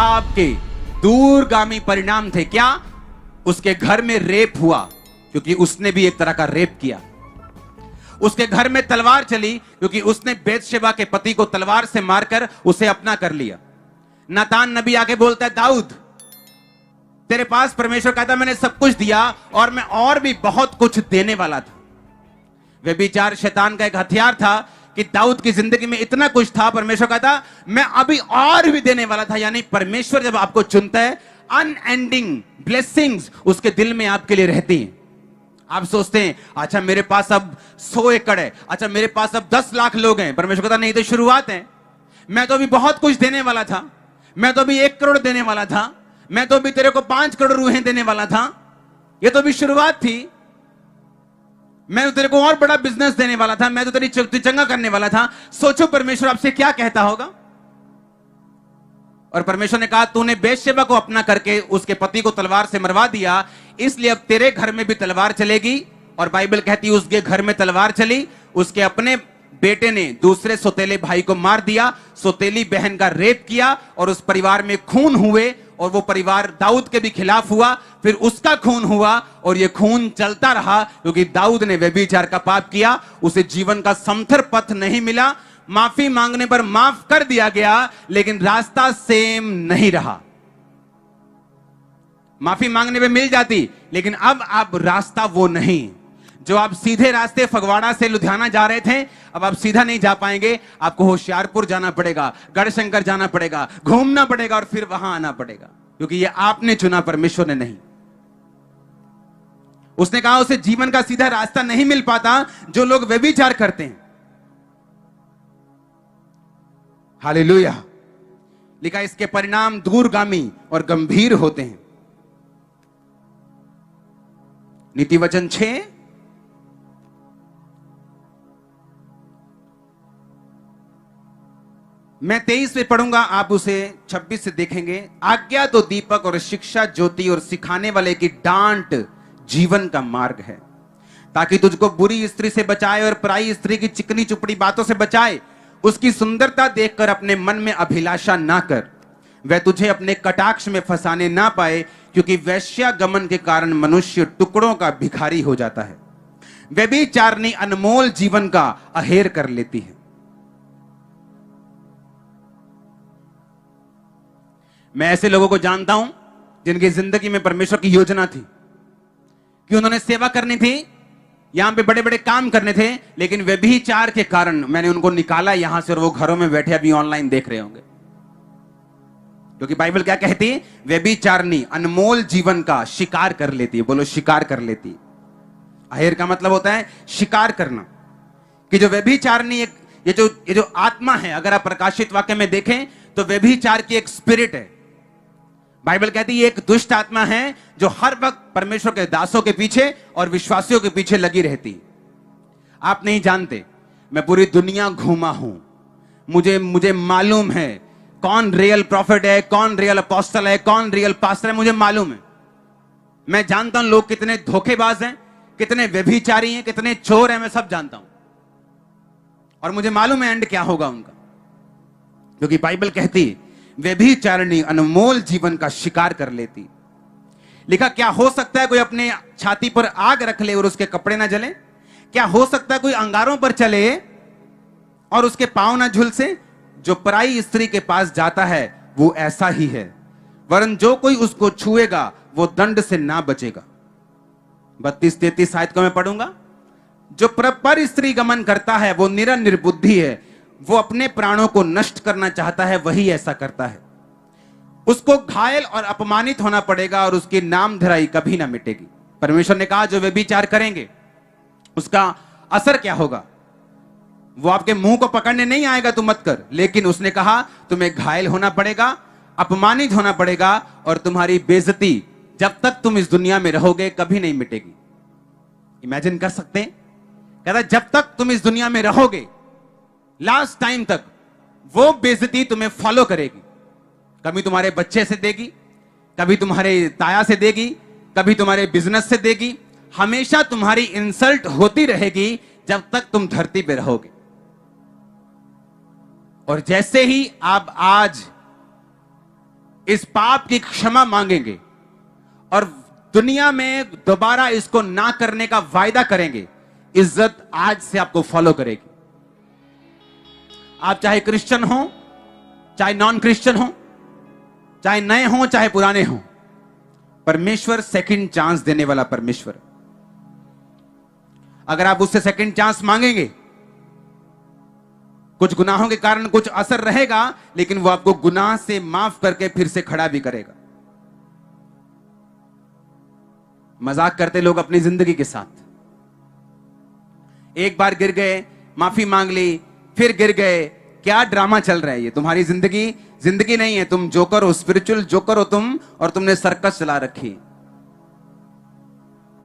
पाप के दूरगामी परिणाम थे। क्या? उसके घर में रेप हुआ, क्योंकि उसने भी एक तरह का रेप किया। उसके घर में तलवार चली, क्योंकि उसने बेतशेबा के पति को तलवार से मारकर उसे अपना कर लिया। नातान नबी आके बोलता है, दाऊद तेरे पास परमेश्वर कहता मैंने सब कुछ दिया और मैं और भी बहुत कुछ देने वाला था। व्यभिचार शैतान का एक हथियार था कि दाऊद की जिंदगी में इतना कुछ था, परमेश्वर कहता मैं अभी और भी देने वाला था। यानी परमेश्वर जब आपको चुनता है, अनएंडिंग ब्लेसिंग्स उसके दिल में आपके लिए रहती हैं। आप सोचते हैं अच्छा मेरे पास अब 100 एकड़ है, अच्छा मेरे पास अब 10 लाख लोग हैं। परमेश्वर कहता नहीं, तो शुरुआत है। मैं तो अभी बहुत कुछ देने वाला था, मैं तो अभी 1 करोड़ देने वाला था, मैं तो अभी तेरे को 5 करोड़ रूहें देने वाला था। ये तो अभी शुरुआत थी। मैं तो तेरे को और बड़ा बिजनेस देने वाला था, मैं तो तेरी चंगा करने वाला था। सोचो परमेश्वर आपसे क्या कहता होगा। और परमेश्वर ने कहा तूने बेतशेबा को अपना करके उसके पति को तलवार से मरवा दिया, इसलिए अब तेरे घर में भी तलवार चलेगी। और बाइबल कहती है उसके घर में तलवार चली, उसके अपने बेटे ने दूसरे सौतेले भाई को मार दिया, सौतेली बहन का रेप किया और उस परिवार में खून हुए। और वो परिवार दाऊद के भी खिलाफ हुआ, फिर उसका खून हुआ और ये खून चलता रहा, क्योंकि दाऊद ने व्यभिचार का पाप किया। उसे जीवन का समथर पथ नहीं मिला। माफी मांगने पर माफ कर दिया गया, लेकिन रास्ता सेम नहीं रहा। माफी मांगने पे मिल जाती, लेकिन अब रास्ता वो नहीं। जो आप सीधे रास्ते फगवाड़ा से लुधियाना जा रहे थे, अब आप सीधा नहीं जा पाएंगे। आपको होशियारपुर जाना पड़ेगा, गढ़शंकर जाना पड़ेगा, घूमना पड़ेगा और फिर वहां आना पड़ेगा, क्योंकि ये आपने चुना, परमेश्वर ने नहीं। उसने कहा उसे जीवन का सीधा रास्ता नहीं मिल पाता जो लोग व्यभिचार करते हैं। हालेलुया। लिखा इसके परिणाम दूरगामी और गंभीर होते हैं। नीति वचन 6 मैं 23 में पढ़ूंगा, आप उसे 26 से देखेंगे। आज्ञा तो दीपक और शिक्षा ज्योति और सिखाने वाले की डांट जीवन का मार्ग है, ताकि तुझको बुरी स्त्री से बचाए और पराई स्त्री की चिकनी चुपड़ी बातों से बचाए। उसकी सुंदरता देखकर अपने मन में अभिलाषा ना कर, वह तुझे अपने कटाक्ष में फंसाने ना पाए, क्योंकि वैश्यागमन के कारण मनुष्य टुकड़ों का भिखारी हो जाता है। व्यभिचारिणी अनमोल जीवन का अहेर कर लेती है। मैं ऐसे लोगों को जानता हूं जिनकी जिंदगी में परमेश्वर की योजना थी कि उन्होंने सेवा करनी थी, यहां पे बड़े बड़े काम करने थे, लेकिन व्यभिचार के कारण मैंने उनको निकाला यहां से और वो घरों में बैठे अभी ऑनलाइन देख रहे होंगे। क्योंकि बाइबल क्या कहती है? व्यभिचारिणी अनमोल जीवन का शिकार कर लेती है। बोलो शिकार कर लेती है। अहेर का मतलब होता है शिकार करना। कि जो व्यभिचारिणी ये जो आत्मा है, अगर आप प्रकाशित वाक्य में देखें तो व्यभिचार की एक स्पिरिट है। बाइबल कहती है एक दुष्ट आत्मा है जो हर वक्त परमेश्वर के दासों के पीछे और विश्वासियों के पीछे लगी रहती। आप नहीं जानते, मैं पूरी दुनिया घूमा हूं, मुझे मालूम है कौन रियल प्रॉफिट है, कौन रियल अपोस्टल है, कौन रियल पास्टर है, मुझे मालूम है। मैं जानता हूं लोग कितने धोखेबाज हैं, कितने व्यभिचारी हैं, कितने चोर हैं, मैं सब जानता हूं। और मुझे मालूम है एंड क्या होगा उनका, क्योंकि बाइबल कहती व्यभिचारिणी अनमोल जीवन का शिकार कर लेती। लिखा क्या हो सकता है कोई अपने छाती पर आग रख ले और उसके कपड़े ना जले? क्या हो सकता है कोई अंगारों पर चले और उसके पांव ना झुलसे? जो पराई स्त्री के पास जाता है वो ऐसा ही है, वरन जो कोई उसको छुएगा वो दंड से ना बचेगा। 32-33 आयत को मैं पढ़ूंगा। जो पर स्त्री गमन करता है वो निर्बुद्धि है, वो अपने प्राणों को नष्ट करना चाहता है, वही ऐसा करता है। उसको घायल और अपमानित होना पड़ेगा और उसकी नामधराई कभी ना मिटेगी। परमेश्वर ने कहा जो व्यभिचार करेंगे उसका असर क्या होगा? वो आपके मुंह को पकड़ने नहीं आएगा, तू मत कर, लेकिन उसने कहा तुम्हें घायल होना पड़ेगा, अपमानित होना पड़ेगा और तुम्हारी बेइज्जती जब तक तुम इस दुनिया में रहोगे कभी नहीं मिटेगी। इमेजिन कर सकते हैं? कहता जब तक तुम इस दुनिया में रहोगे लास्ट टाइम तक वो बेइज्जती तुम्हें फॉलो करेगी। कभी तुम्हारे बच्चे से देगी, कभी तुम्हारे ताया से देगी, कभी तुम्हारे बिजनेस से देगी। हमेशा तुम्हारी इंसल्ट होती रहेगी जब तक तुम धरती पे रहोगे। और जैसे ही आप आज इस पाप की क्षमा मांगेंगे और दुनिया में दोबारा इसको ना करने का वायदा करेंगे, इज्जत आज से आपको फॉलो करेगी। आप चाहे क्रिश्चियन हो, चाहे नॉन क्रिश्चियन हो, चाहे नए हो चाहे पुराने हो, परमेश्वर सेकंड चांस देने वाला परमेश्वर। अगर आप उससे सेकंड चांस मांगेंगे, कुछ गुनाहों के कारण कुछ असर रहेगा, लेकिन वो आपको गुनाह से माफ करके फिर से खड़ा भी करेगा। मजाक करते लोग अपनी जिंदगी के साथ। एक बार गिर गए, माफी मांग ली, फिर गिर गए। क्या ड्रामा चल रहा है? ये तुम्हारी जिंदगी जिंदगी नहीं है। तुम जोकर हो, स्पिरिचुअल जोकर हो तुम, और तुमने सर्कस चला रखी।